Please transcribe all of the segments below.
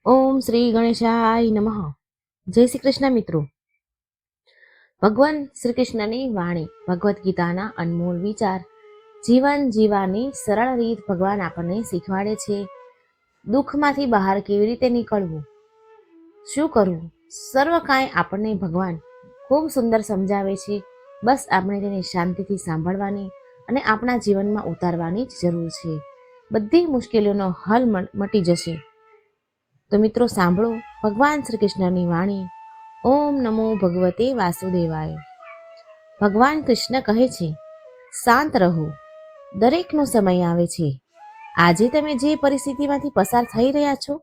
ઓમ શ્રી ગણેશાય નમઃ. જય શ્રી કૃષ્ણ મિત્રો. ભગવાન શ્રી કૃષ્ણની વાણી, ભગવદ્ ગીતાના અનમોલ વિચાર, જીવન જીવવાની સરળ રીત ભગવાન આપણને શીખવાડે છે. દુઃખમાંથી બહાર કેવી રીતે નીકળવું, શું કરવું, સર્વ કાંઈ આપણને ભગવાન ખૂબ સુંદર સમજાવે છે. બસ આપણે તેને શાંતિથી સાંભળવાની અને આપણા જીવનમાં ઉતારવાની જ જરૂર છે. બધી મુશ્કેલીઓનો હલ મટી જશે. તો મિત્રો સાંભળો ભગવાન શ્રી કૃષ્ણની વાણી. ઓમ નમો ભગવતે વાસુદેવાય. ભગવાન કૃષ્ણ કહે છે, શાંત રહો, દરેકનો સમય આવે છે. આજે તમે જે પરિસ્થિતિમાંથી પસાર થઈ રહ્યા છો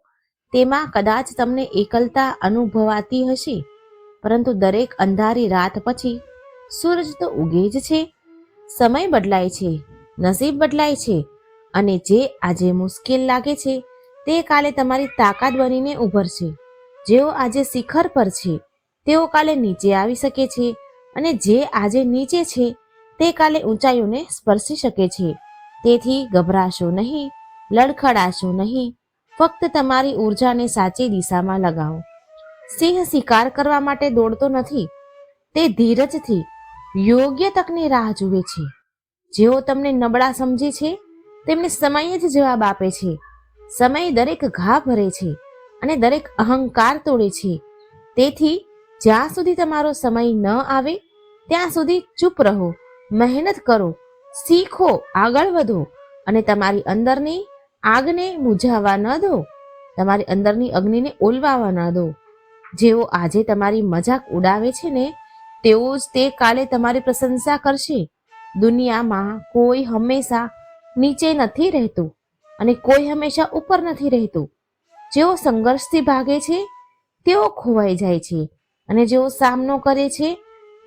તેમાં કદાચ તમને એકલતા અનુભવાતી હશે, પરંતુ દરેક અંધારી રાત પછી સૂરજ તો ઉગે જ છે. સમય બદલાય છે, નસીબ બદલાય છે, અને જે આજે મુશ્કેલ લાગે છે તે કાલે તમારી તાકાત બનીને ઉભરશે. જેઓ આજે શિખર પર છે તેઓ કાલે નીચે આવી શકે છે, અને જે આજે નીચે છે તે કાલે ઊંચાઈઓને સ્પર્શી શકે છે. તેથી ગભરાશો નહીં, લડખડાશો નહીં, ફક્ત તમારી ઊર્જાને સાચી દિશામાં લગાવો. સિંહ શિકાર કરવા માટે દોડતો નથી, તે ધીરજથી યોગ્ય તકની રાહ જુએ છે. જેઓ તમને નબળા સમજે છે તેમને સમય જ જવાબ આપે છે. સમય દરેક ઘા ભરે છે અને દરેક અહંકાર તોડે છે. તેથી જ્યાં સુધી તમારો સમય ન આવે ત્યાં સુધી ચૂપ રહો, મહેનત કરો, શીખો, આગળ વધો અને તમારી અંદરની આગને બુઝાવવા ન દો, તમારી અંદરની અગ્નિને ઓલવાવા ન દો. જેઓ આજે તમારી મજાક ઉડાવે છે ને તેઓ જ તે કાલે તમારી પ્રશંસા કરશે. દુનિયામાં કોઈ હંમેશા નીચે નથી રહેતું અને કોઈ હંમેશા ઉપર નથી રહેતું. જેઓ સંઘર્ષથી ભાગે છે તેઓ ખોવાઈ જાય છે, અને જેઓ સામનો કરે છે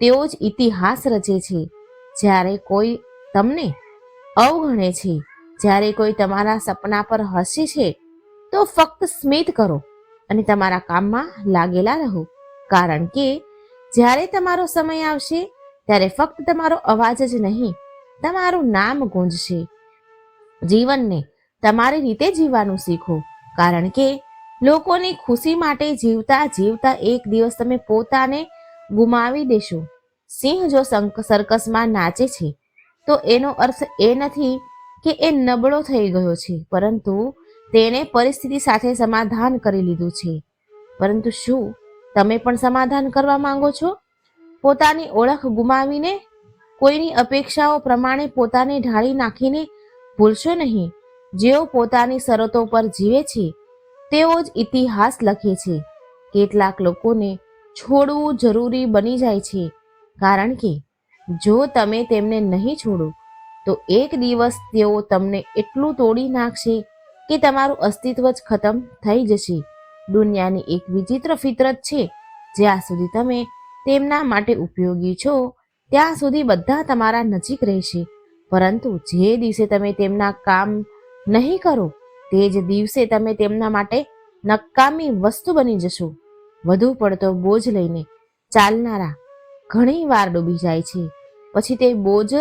તેઓ જ ઇતિહાસ રચે છે. જ્યારે કોઈ તમને અવગણે છે, જ્યારે કોઈ તમારા સપના પર હસે છે, તો ફક્ત સ્મિત કરો અને તમારા કામમાં લાગેલા રહો. કારણ કે જ્યારે તમારો સમય આવશે ત્યારે ફક્ત તમારો અવાજ જ નહીં, તમારું નામ ગુંજશે. જીવનને તમારી રીતે જીવવાનું શીખો, કારણ કે લોકોની ખુશી માટે જીવતા જીવતા એક દિવસ તમે પોતાને ગુમાવી દેશો. સિંહ જો સર્કસમાં નાચે છે તો એનો અર્થ એ નથી કે એ નબળો થઈ ગયો છે, પરંતુ તેણે પરિસ્થિતિ સાથે સમાધાન કરી લીધું છે. પરંતુ શું તમે પણ સમાધાન કરવા માંગો છો? પોતાની ઓળખ ગુમાવીને, કોઈની અપેક્ષાઓ પ્રમાણે પોતાને ઢાળી નાખીને ભૂલશો નહીં. જેઓ પોતાની શરતો પર જીવે છે તેઓ જ ઇતિહાસ લખે છે. કેટલાક લોકોને છોડવું જરૂરી બની જાય છે, કારણ કે જો તમે તેમને નહીં છોડો તો એક દિવસ તેઓ તમને એટલું તોડી નાખશે કે તમારું અસ્તિત્વ જ ખતમ થઈ જશે. દુનિયાની એક વિચિત્ર ફિતરત છે, જ્યાં સુધી તમે તેમના માટે ઉપયોગી છો ત્યાં સુધી બધા તમારા નજીક રહેશે, પરંતુ જે દિવસે તમે તેમના કામ નહીં કરો તે જ દિવસે તમે તેમના માટે નકામી વસ્તુ બની જશો. વધુ પડતો બોજ લઈને ચાલનારા ઘણી વાર ડૂબી જાય છે. પછી તે બોજ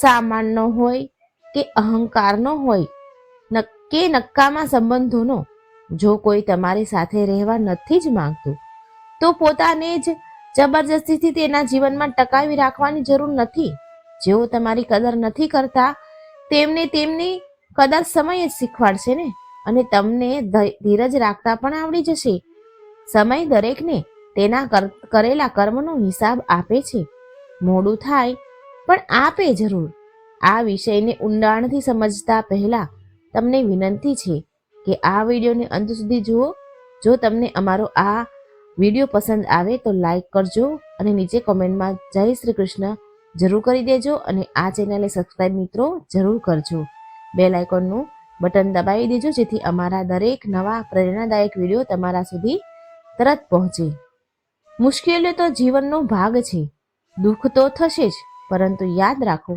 સામાનનો હોય કે અહંકારનો હોય કે નકામા સંબંધોનો. જો કોઈ તમારી સાથે રહેવા નથી જ માંગતું તો પોતાને જ જબરજસ્તીથી તેના જીવનમાં ટકાવી રાખવાની જરૂર નથી. જેઓ તમારી કદર નથી કરતા તેમને તેમની કદર સમય જ શીખવાડશે ને, અને તમને ધીરજ રાખતા પણ આવડી જશે. સમય દરેકને તેના કરેલા કર્મનો હિસાબ આપે છે. મોડું થાય પણ આપે જરૂર. આ વિષયને ઊંડાણથી સમજતા પહેલા તમને વિનંતી છે કે આ વિડીયોને અંત સુધી જુઓ. જો તમને અમારો આ વિડીયો પસંદ આવે તો લાઈક કરજો અને નીચે કોમેન્ટમાં જય શ્રી કૃષ્ણ જરૂર કરી દેજો, અને આ ચેનલને સબસ્ક્રાઈબ મિત્રો જરૂર કરજો. બેલ આઇકોનનું બટન દબાવી દેજો જેથી અમારા દરેક નવા પ્રેરણાદાયક વિડીયો તમારા સુધી તરત પહોંચે. મુશ્કેલીઓ તો જીવનનો ભાગ છે. દુઃખ તો થશે જ, પરંતુ યાદ રાખો,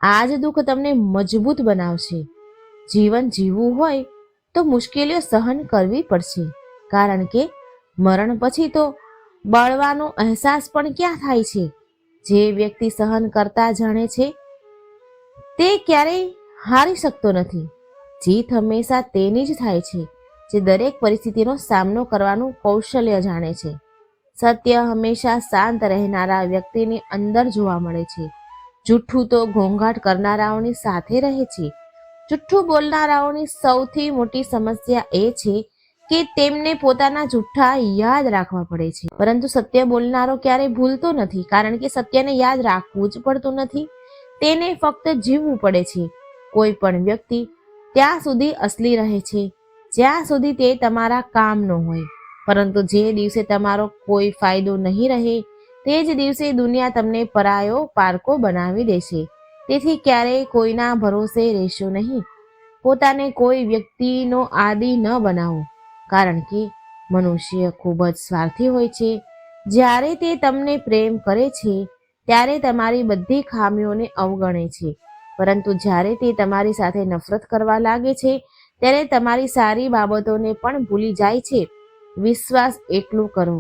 આ જ દુઃખ તમને મજબૂત બનાવશે. જીવન જીવવું હોય તો મુશ્કેલીઓ સહન કરવી પડશે, કારણ કે મરણ પછી તો બળવાનો અહેસાસ પણ ક્યાં થાય છે. જે વ્યક્તિ સહન કરતા જાણે છે તે ક્યારેય હારી શકતો નથી. જીત હંમેશા તેની જ થાય છે જે દરેક પરિસ્થિતિનો સામનો કરવાનું કૌશલ્ય જાણે છે. સત્ય હંમેશા શાંત રહેનારા વ્યક્તિની અંદર જોવા મળે છે. જૂઠું તો ઘોંઘાટ કરનારાઓની સાથે રહે છે. જૂઠું બોલનારાઓની સૌથી મોટી સમસ્યા એ છે કે તેમને પોતાના જૂઠ્ઠા યાદ રાખવા પડે છે. પરંતુ સત્ય બોલનારો ક્યારેય ભૂલતો નથી, કારણ કે સત્યને યાદ રાખવું જ પડતું નથી, તેને ફક્ત જીવવું પડે છે. કોઈ પણ વ્યક્તિ ત્યાં સુધી અસલી રહે છે જ્યાં સુધી તે તમારા કામનો હોય, પરંતુ જે દિવસે તમારો કોઈ ફાયદો નહીં રહે તે જ દિવસે દુનિયા તમને પરાયો પારકો બનાવી દેશે. તેથી ક્યારેય કોઈના ભરોસે રહેશો નહીં. પોતાને કોઈ વ્યક્તિનો આદી ન બનાવો, કારણ કે મનુષ્ય ખૂબ જ સ્વાર્થી હોય છે. જ્યારે તે તમને પ્રેમ કરે છે ત્યારે તમારી બધી ખામીઓને અવગણે છે, પરંતુ જ્યારે તે તમારી સાથે નફરત કરવા લાગે છે ત્યારે તમારી સારી બાબતોને પણ ભૂલી જાય છે. વિશ્વાસ એટલું કરો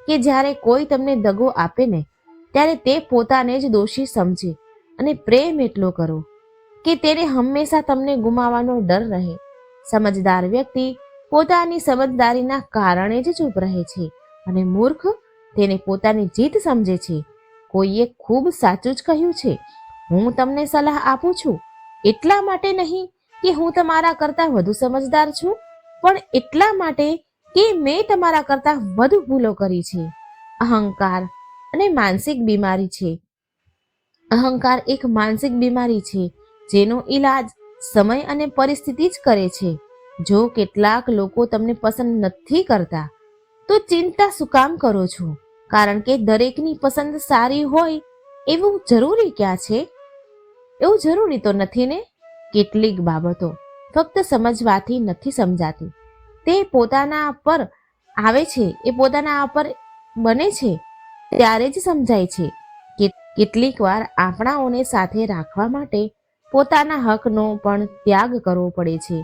કે જ્યારે કોઈ તમને દગો આપે ને ત્યારે તે પોતાને જ દોષી સમજે, અને પ્રેમ એટલો કરો કે તેને હંમેશા તમને ગુમાવવાનો ડર રહે. સમજદાર વ્યક્તિ પોતાની સમજદારીના કારણે જ ચૂપ રહે છે, અને મૂર્ખ તેને પોતાની જીત સમજે છે. કોઈએ ખૂબ સાચું જ કહ્યું છે, હું તમને સલાહ આપું છું એટલા માટે નહીં કે હું તમારા કરતાં વધુ સમજદાર છું, પણ એટલા માટે કે મેં તમારા કરતાં વધુ ભૂલો કરી છે. અહંકાર અને માનસિક બીમારી છે. અહંકાર એક માનસિક બીમારી છે જેનો ઈલાજ સમય અને પરિસ્થિતિ જ કરે છે. જો કેટલાક લોકો તમને પસંદ નથી કરતા તો ચિંતા શું કામ કરો છો? કારણ કે દરેકની પસંદ સારી હોય એવું જરૂરી ક્યાં છે? એવું જરૂરી તો નથી ને. કેટલીક બાબતો ફક્ત સમજવાથી નથી સમજાતી, તે પોતાના પર આવે છે, એ પોતાના પર બને છે ત્યારે જ સમજાય છે. કેટલીક વાર આપણાઓને સાથે રાખવા માટે પોતાના હકનો પણ ત્યાગ કરવો પડે છે,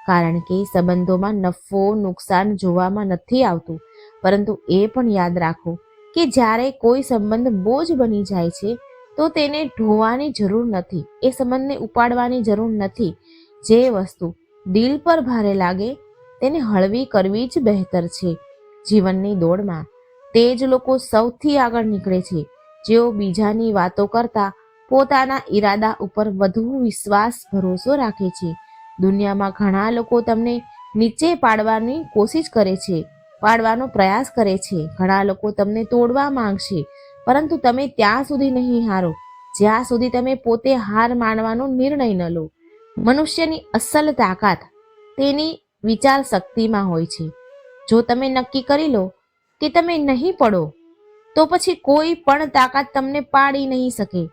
કારણ કે સંબંધોમાં નફો નુકસાન જોવામાં નથી આવતું. પરંતુ એ પણ યાદ રાખો કે જ્યારે કોઈ સંબંધ બોજ બની જાય છે તો તેને ઢોવાની જરૂર નથી, એ સંબંધને ઉપાડવાની જરૂર નથી. જે વસ્તુ દિલ પર ભારે લાગે તેને હળવી કરવી જ બહેતર છે. જીવનની દોડમાં તે જ લોકો સૌથી આગળ નીકળે છે જેઓ બીજાની વાતો કરતા પોતાના ઈરાદા ઉપર વધુ વિશ્વાસ ભરોસો રાખે છે. દુનિયામાં ઘણા લોકો તમને નીચે પાડવાની કોશિશ કરે છે, પાડવાનો પ્રયાસ કરે છે. ઘણા લોકો તમને તોડવા માંગશે, પરંતુ તમે ત્યાં સુધી નહીં હારો જ્યાં સુધી તમે પોતે હાર માનવાનો નિર્ણય ન લો. મનુષ્યની અસલ તાકાત તેની વિચાર શક્તિમાં હોય છે. જો તમે નક્કી કરી લો કે તમે નહીં પડો તો પછી કોઈ પણ તાકાત તમને પાડી નહીં શકે.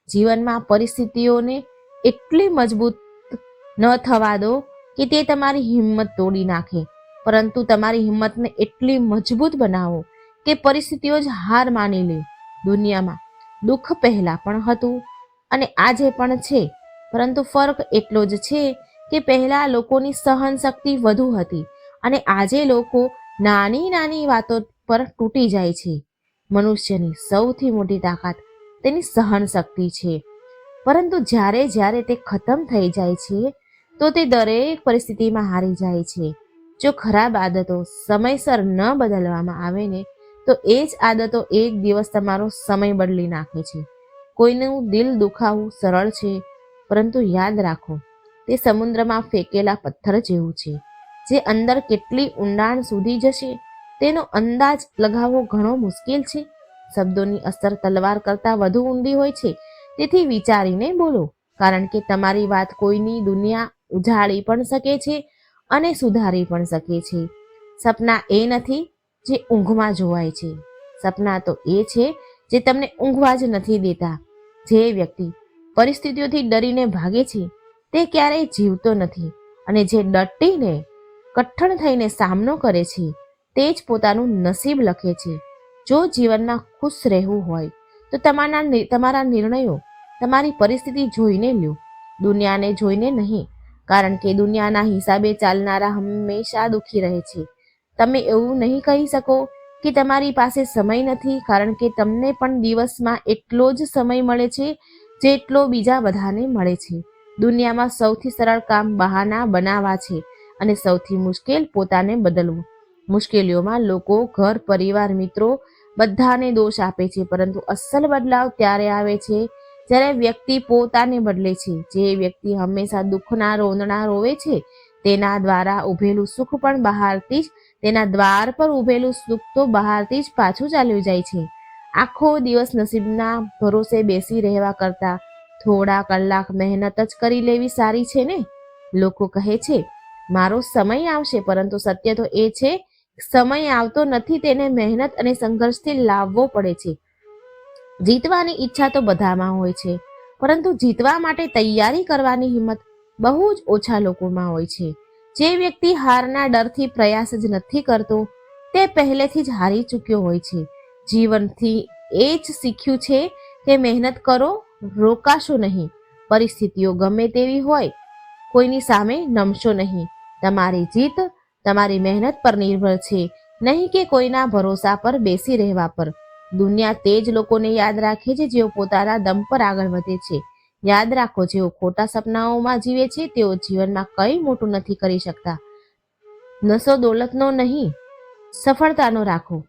જીવનમાં પરિસ્થિતિઓને એટલી મજબૂત ન થવા દો કે તે તમારી હિંમત તોડી નાખે, પરંતુ તમારી હિંમતને એટલી મજબૂત બનાવો કે પરિસ્થિતિઓ જ હાર માની લે. દુનિયામાં દુઃખ પહેલા પણ હતું અને આજે પણ છે, પરંતુ ફરક એટલો જ છે કે પહેલા લોકોની સહન શક્તિ વધુ હતી અને આજે લોકો નાની નાની વાતો પર તૂટી જાય છે. મનુષ્યની સૌથી મોટી તાકાત તેની સહન શક્તિ છે, પરંતુ જ્યારે જ્યારે તે ખતમ થઈ જાય છે તો તે દરેક પરિસ્થિતિમાં હારી જાય છે. જો ખરાબ આદતો સમયસર ન બદલવામાં આવે ને તો એ જ આદતો એક દિવસ તમારો સમય બદલી નાખે છે. કોઈનું દિલ દુખાવવું સરળ છે, પરંતુ યાદ રાખો તે સમુદ્રમાં ફેંકેલા પથ્થર જેવું છે. જે અંદર કેટલી ઊંડાણ સુધી જશે તેનો અંદાજ લગાવવો ઘણો મુશ્કેલ છે. શબ્દોની અસર તલવાર કરતાં વધુ ઊંડી હોય છે, તેથી વિચારીને બોલો, કારણ કે તમારી વાત કોઈની દુનિયા ઉજાળી પણ શકે છે અને સુધારી પણ શકે છે. સપના એ નથી જે ઊંઘમાં જોવાય છે, સપના તો એ છે જે તમને ઊંઘવા જ નથી દેતા. જે વ્યક્તિ પરિસ્થિતિઓથી ડરીને ભાગે છે તે ક્યારેય જીવતો નથી, અને જે ડટીને કઠણ થઈને સામનો કરે છે તે જ પોતાનું નસીબ લખે છે. જો જીવનમાં ખુશ રહેવું હોય તો તમારા નિર્ણયો તમારી પરિસ્થિતિ જોઈને લ્યો, દુનિયાને જોઈને નહીં, કારણ કે દુનિયાના હિસાબે ચાલનારા હંમેશા દુઃખી રહે છે. તમે એવું નહીં કહી શકો કે તમારી પાસે સમય નથી, કારણ કે તમને પણ દિવસમાં એટલો જ સમય મળે છે જેટલો બીજા બધાને મળે છે. દુનિયામાં સૌથી સરળ કામ બહાના બનાવવા છે અને સૌથી મુશ્કેલ પોતાને બદલવું. મુશ્કેલીઓમાં લોકો, ઘર, પરિવાર, મિત્રો બધાને દોષ આપે છે, પરંતુ અસલ બદલાવ ત્યારે આવે છે જ્યારે વ્યક્તિ પોતાને બદલે છે. જે વ્યક્તિ હંમેશા દુઃખના રોંદણા રોવે છે તેના દ્વારા ઉભેલું સુખ પણ બહારથી જ તેના દ્વાર પર ઉભેલું સુખ તો બહારથી જ પાછું ચાલ્યું જાય છે. આખો દિવસ નસીબના ભરોસે બેસી રહેવા કરતા થોડા કલાક મહેનત જ કરી લેવી સારી છે ને. લોકો કહે છે મારો સમય આવશે, પરંતુ સત્ય તો એ છે સમય આવતો નથી, તેને મહેનત અને સંઘર્ષથી લાવવો પડે છે. જીતવાની ઈચ્છા તો બધામાં હોય છે, પરંતુ જીતવા માટે તૈયારી કરવાની હિંમત બહુ જ ઓછા લોકોમાં હોય છે. જે વ્યક્તિ હારના ડરથી પ્રયાસ જ નથી કરતો તે પહેલેથી જ હારી ચૂક્યો હોય છે. જીવનથી એ જ શીખ્યું છે કે મહેનત કરો, રોકાશો નહીં. પરિસ્થિતિઓ ગમે તેવી હોય, કોઈની સામે નમશો નહીં. તમારી જીત તમારી મહેનત પર નિર્ભર છે, નહીં કે કોઈના ભરોસા પર બેસી રહેવા પર. દુનિયા તે જ લોકોને યાદ રાખે છે જેઓ પોતાના દમ પર આગળ વધે છે. યાદ રાખો, જેઓ ખોટા સપનાઓમાં જીવે છે તેઓ જીવનમાં કંઈ મોટું નથી કરી શકતા. નશો દોલતનો નહીં, સફળતાનો રાખો.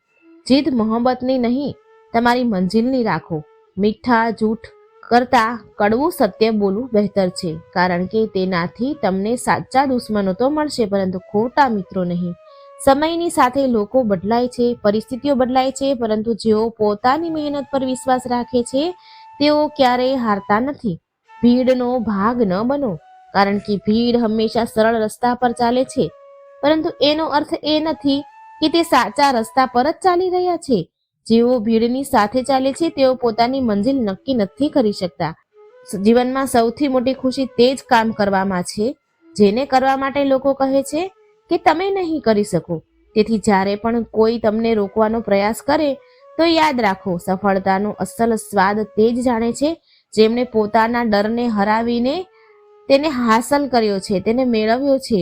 જીદ મોહબ્બતની નહીં, તમારી મંજિલની રાખો. મીઠા જૂઠ કરતા કડવું સત્ય બોલવું બહેતર છે, કારણ કે તેનાથી તમને સાચા દુશ્મનો તો મળશે, પરંતુ ખોટા મિત્રો નહીં. સમયની સાથે લોકો બદલાય છે, પરિસ્થિતિઓ બદલાય છે, પરંતુ જેઓ પોતાની મહેનત પર વિશ્વાસ રાખે છે તેઓ ક્યારેય હારતા નથી. ભીડનો ભાગ ન બનો, કારણ કે ભીડ હંમેશા સરળ રસ્તા પર ચાલે છે, પરંતુ એનો અર્થ એ નથી કે તે સાચા રસ્તા પર જ ચાલી રહ્યા છે. જેઓ ભીડની સાથે ચાલે છે તેઓ પોતાની મંજિલ નક્કી નથી કરી શકતા. જીવનમાં સૌથી મોટી ખુશી તે જ કામ કરવામાં છે જેને કરવા માટે લોકો કહે છે કે તમે નહીં કરી શકો. તેથી જ્યારે પણ કોઈ તમને રોકવાનો પ્રયાસ કરે તો યાદ રાખો, સફળતાનો અસલ સ્વાદ તે જ જાણે છે જેમણે પોતાના ડરને હરાવીને તેને હાંસલ કર્યો છે, તેને મેળવ્યો છે.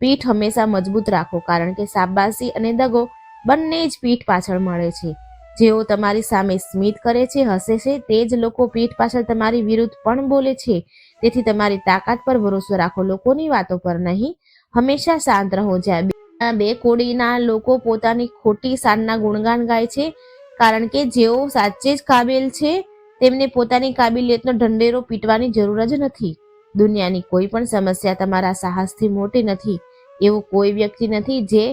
પીઠ હંમેશા મજબૂત રાખો, કારણ કે શાબાશી અને દગો બંને જ પીઠ પાછળ મળે છે. જેઓ તમારી સામે સ્મિત કરે છે, હસે છે, તે જ લોકો પીઠ પાછળ તમારી વિરુદ્ધ પણ બોલે છે. તેથી તમારી તાકાત પર ભરોસો રાખો, લોકોની વાતો પર નહીં. હંમેશા શાંત રહો. જ્યાં બે કોડીના લોકો પોતાની ખોટી શાનના ગુણગાન ગાય છે, કારણ કે જેઓ સાચે જ કાબિલ છે તેમને પોતાની કાબિલિયતનો ઢંઢેરો પીટવાની જરૂર જ નથી. દુનિયાની કોઈ પણ સમસ્યા તમારા સાહસથી મોટી નથી. એવો કોઈ વ્યક્તિ નથી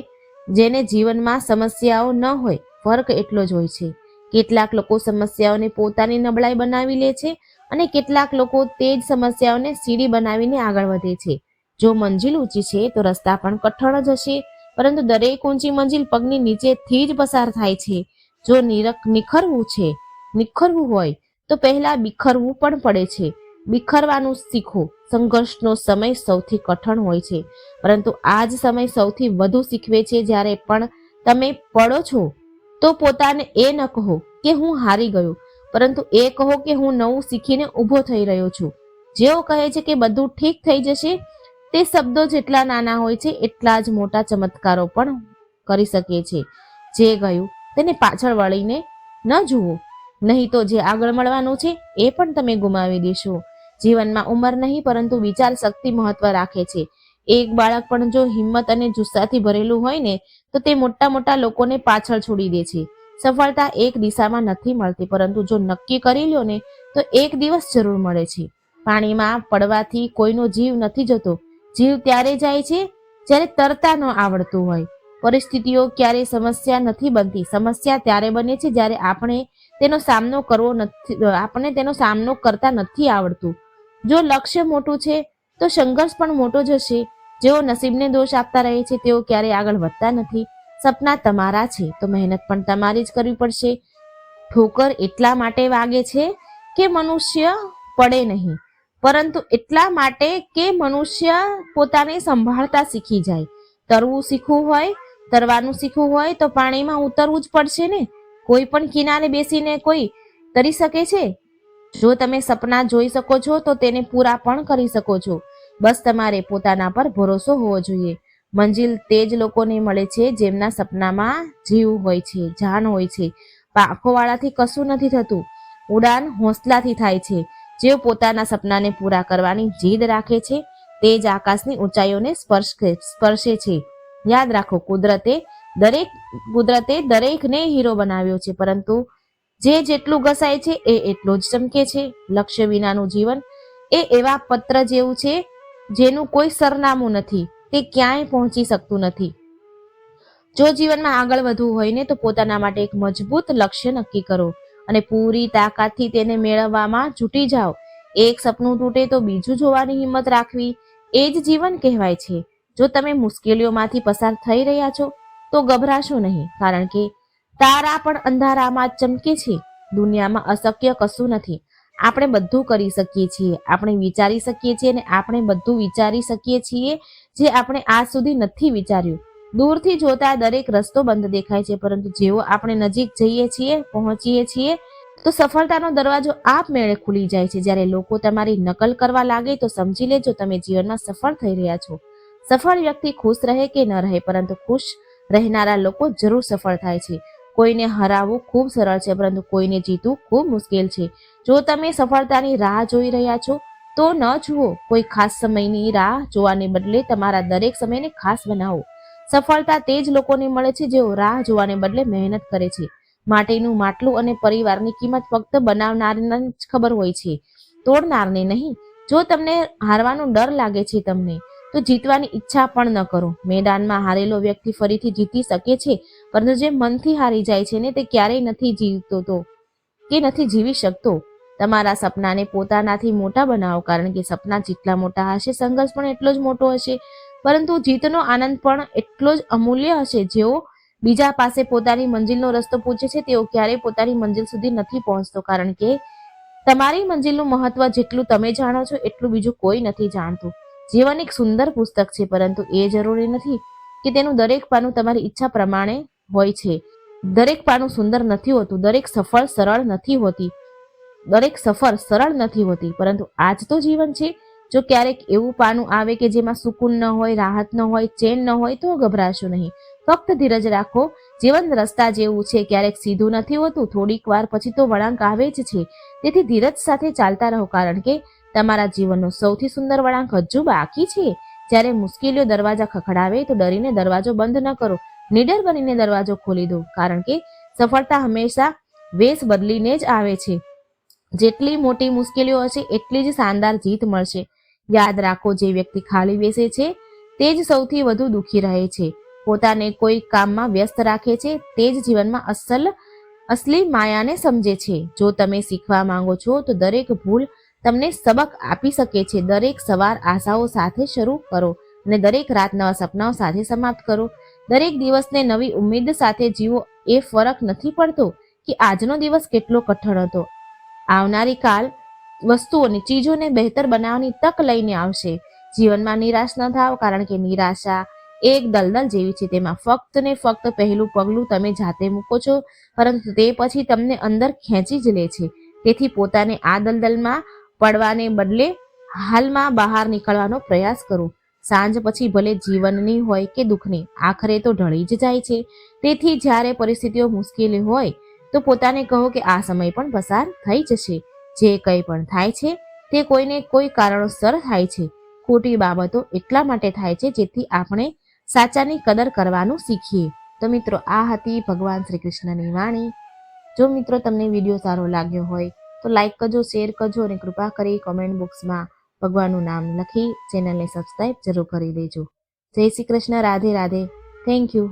જેને જીવનમાં સમસ્યાઓ ન હોય. ફરક એટલો જ હોય છે, કેટલાક લોકો સમસ્યાઓને પોતાની નબળાઈ બનાવી લે છે અને કેટલાક લોકો તે જ સમસ્યાઓને સીડી બનાવીને આગળ વધે છે. જો મંજિલ ઊંચી છે તો રસ્તા પણ કઠણ જ હશે, પરંતુ દરેક ઊંચી મંજિલ પગની નીચેથી જ પસાર થાય છે. જો નિખરવું હોય તો પહેલા બિખરવું પણ પડે છે. બિખરવાનું શીખો. સંઘર્ષનો સમય સૌથી કઠણ હોય છે, પરંતુ આ જ સમય સૌથી વધુ શીખવે છે. જ્યારે પણ તમે પડો છો તો પોતાને એ ન કહો કે હું હારી ગયો, પરંતુ એ કહો કે હું નવું શીખીને ઊભો થઈ રહ્યો છું. જેઓ કહે છે કે બધું ઠીક થઈ જશે, તે શબ્દો જેટલા નાના હોય છે એટલા જ મોટા ચમત્કારો પણ કરી શકે છે. જે ગયું તેને પાછળ વળીને ન જુઓ, નહીં તો જે આગળ મળવાનું છે એ પણ તમે ગુમાવી દેશો. જીવનમાં ઉંમર નહીં, પરંતુ વિચાર શક્તિ મહત્વ રાખે છે. એક બાળક પણ જો હિંમત અને જુસ્સાથી ભરેલું હોય ને તો તે મોટા મોટા લોકોને પાછળ છોડી દે છે. સફળતા એક દિશામાં નથી મળતી, પરંતુ જો નક્કી કરી લ્યો ને તો એક દિવસ જરૂર મળે છે. પાણીમાં પડવાથી કોઈનો જીવ નથી જતો. જીવ ત્યારે જાય છે જ્યારે તરતા ન આવડતું હોય. પરિસ્થિતિઓ ક્યારેય સમસ્યા નથી બનતી. સમસ્યા ત્યારે બને છે જ્યારે આપણે તેનો સામનો કરતા નથી આવડતું. જો લક્ષ્ય મોટું છે તો સંઘર્ષ પણ મોટો જ હશે. જેઓ નસીબને દોષ આપતા રહે છે તેઓ ક્યારેય આગળ વધતા નથી. સપના તમારા છે તો મહેનત પણ તમારી જ કરવી પડશે. ઠોકર એટલા માટે વાગે છે કે મનુષ્ય પડે નહીં, પરંતુ એટલા માટે કે મનુષ્ય પોતાને સંભાળતા શીખી જાય. તરવાનું શીખવું હોય તો પાણીમાં ઉતરવું જ પડશે ને. કોઈ પણ કિનારે બેસીને કોઈ તરી શકે છે? જો તમે સપના જોઈ શકો છો તો તેને પૂરા પણ કરી શકો છો. બસ તમારે પોતાના પર ભરોસો હોવો જોઈએ. મંજિલ તે જ લોકોને મળે છે જેમના સપનામાં જીવ હોય છે, જાન હોય છે. પાંખોવાળાથી કશું નથી થતું. ઉડાન હોંસલાથી થાય છે. જેઓ પોતાના સપનાને પૂરા કરવાની જીદ રાખે છે તે જ આકાશની ઊંચાઈઓને સ્પર્શે છે. યાદ રાખો, કુદરતે દરેકને હીરો બનાવ્યો છે, પરંતુ જે જેટલું ઘસાય છે એ એટલો જ ચમકે છે. લક્ષ્ય વિનાનું જીવન એ એવા પત્ર જેવું છે જેનું કોઈ સરનામું નથી, તે ક્યાંય પહોંચી શકતું નથી. જો જીવનમાં આગળ વધવું હોય ને તો પોતાના માટે એક મજબૂત લક્ષ્ય નક્કી કરો અને પૂરી તાકાતથી તેને મેળવવામાં છૂટી જાઓ. એક સપનું તૂટે તો બીજું જોવાની હિંમત રાખવી, એ જ જીવન કહેવાય છે. જો તમે મુશ્કેલીઓમાંથી પસાર થઈ રહ્યા છો તો ગભરાશો નહીં, કારણ કે તારા પણ અંધારામાં જ ચમકે છે. દુનિયામાં અશક્ય કશું નથી. આપણે બધું કરી શકીએ છીએ, આપણે વિચારી શકીએ છીએ અને આપણે બધું વિચારી શકીએ છીએ જે આપણે આજ સુધી નથી વિચાર્યું. દૂરથી જોતા દરેક રસ્તો બંધ દેખાય છે, પરંતુ જેવો આપણે નજીક જઈએ છીએ, પહોંચીએ છીએ, તો સફળતાનો દરવાજો આપમેળે ખુલી જાય છે. જ્યારે લોકો તમારી નકલ કરવા લાગે તો સમજી લેજો તમે જીવનમાં સફળ થઈ રહ્યા છો. સફળ વ્યક્તિ ખુશ રહે કે ન રહે, પરંતુ ખુશ રહેનારા લોકો જરૂર સફળ થાય છે. કોઈને હરાવવું ખૂબ સરળ છે, પરંતુ કોઈને જીતવું ખૂબ મુશ્કેલ છે. જો તમે સફળતાની રાહ જોઈ રહ્યા છો તો ન જુઓ. કોઈ ખાસ સમયની રાહ જોવાને બદલે તમારા દરેક સમયને ખાસ બનાવો. સફળતા તે જ લોકોને મળે છે જેઓ રાહ જોવાને બદલે મહેનત કરે છે. માટીનું માટલું અને પરિવારની કિંમત ફક્ત બનાવનારને જ ખબર હોય છે, તોડનારને નહીં. જો તમને હારવાનો ડર લાગે છે તો જીતવાની ઈચ્છા પણ ન કરો. મેદાનમાં હારેલો વ્યક્તિ ફરીથી જીતી શકે છે, પરંતુ જે મનથી હારી જાય છે ને તે ક્યારેય નથી જીવતો કે નથી જીવી શકતો. તમારા સપનાને પોતાનાથી મોટા બનાવો, કારણ કે સપના જેટલા મોટા હશે સંઘર્ષ પણ એટલો જ મોટો હશે, પરંતુ જીતનો આનંદ પણ એટલો જ અમૂલ્ય હશે. જેઓ બીજા પાસે પોતાની મંજિલનો રસ્તો પૂછે છે તેઓ ક્યારેય પોતાની મંજિલ સુધી નથી પહોંચતો, કારણ કે તમારી મંજિલનું મહત્વ જેટલું તમે જાણો છો એટલું બીજું કોઈ નથી જાણતું. જીવન એક સુંદર પુસ્તક છે, પરંતુ એ જરૂરી નથી કે તેનું દરેક પાનું તમારી ઈચ્છા પ્રમાણે હોય છે. દરેક પાનું સુંદર નથી હોતું, દરેક સફર સરળ નથી હોતી, પરંતુ આજ તો જીવન છે. જો ક્યારેક એવું પાનું આવે કે જેમાં સુકૂન ન હોય, રાહત ન હોય, ચેન ન હોય તો ગભરાશો નહીં. ફક્ત ધીરજ રાખો. જીવન રસ્તા જેવું છે, ક્યારેક સીધું નથી હોતું, થોડીક વાર પછી તો વળાંક આવે જ છે. તેથી ધીરજ સાથે ચાલતા રહો, કારણ કે તમારા જીવનનો સૌથી સુંદર વળાંક હજુ બાકી છે. જ્યારે મુશ્કેલીઓ દરવાજા ખખડાવે તો ડરીને દરવાજો બંધ ન કરો, નીડર બનીને દરવાજો ખોલી દો, કારણ કે સફળતા હંમેશા વેશ બદલીને જ આવે છે. જેટલી મોટી મુશ્કેલીઓ હશે એટલી જ શાનદાર જીત મળશે. યાદ રાખો, જે વ્યક્તિ ખાલી બેસે છે તે જ સૌથી વધુ દુઃખી રહે છે. પોતાને કોઈ કામમાં વ્યસ્ત રાખે છે તે જ જીવનમાં અસલી માયાને સમજે છે. જો તમે શીખવા માંગો છો તો દરેક ભૂલ તમને સબક આપી શકે છે. દરેક સવાર આશાઓ સાથે શરૂ કરો અને દરેક રાત નવા સપનાઓ સાથે સમાપ્ત કરો. દરેક દિવસને નવી ઉમ્મીદ સાથે જીવો. એ ફરક નથી પડતો કે આજનો દિવસ કેટલો કઠણ હતો. આવનારી કાલ વસ્તુઓની ચીજોને બહેતર બનાવવાની તક લઈને આવશે. જીવનમાં નિરાશ ન થાવ, કારણ કે નિરાશા એક દલદલ જેવી છે. તેમાં ફક્ત ને ફક્ત પહેલું પગલું તમે જાતે મૂકો છો, પરંતુ તે પછી તમને અંદર ખેંચી જ લે છે. તેથી પોતાને આ દલદલમાં પડવાને બદલે હાલમાં બહાર નીકળવાનો પ્રયાસ કરો. સાંજ પછી ભલે જીવનની હોય કે દુઃખની, આખરે તો ઢળી જ જાય છે. તેથી જ્યારે પરિસ્થિતિઓ મુશ્કેલી હોય તો પોતાને કહો કે આ સમય પણ પસાર થઈ જશે. જે કંઈ પણ થાય છે તે કોઈને કોઈ કારણોસર થાય છે. ખોટી બાબતો એટલા માટે થાય છે જેથી આપણે સાચાની કદર કરવાનું શીખીએ. તો મિત્રો, આ હતી ભગવાન શ્રી કૃષ્ણની વાણી. જો મિત્રો તમને વિડીયો સારો લાગ્યો હોય તો લાઈક કરજો, શેર કરજો અને કૃપા કરી કોમેન્ટ બોક્સમાં ભગવાનનું નામ લખી ચેનલને સબસ્ક્રાઈબ જરૂર કરી દેજો. જય શ્રી કૃષ્ણ. રાધે રાધે. Thank you.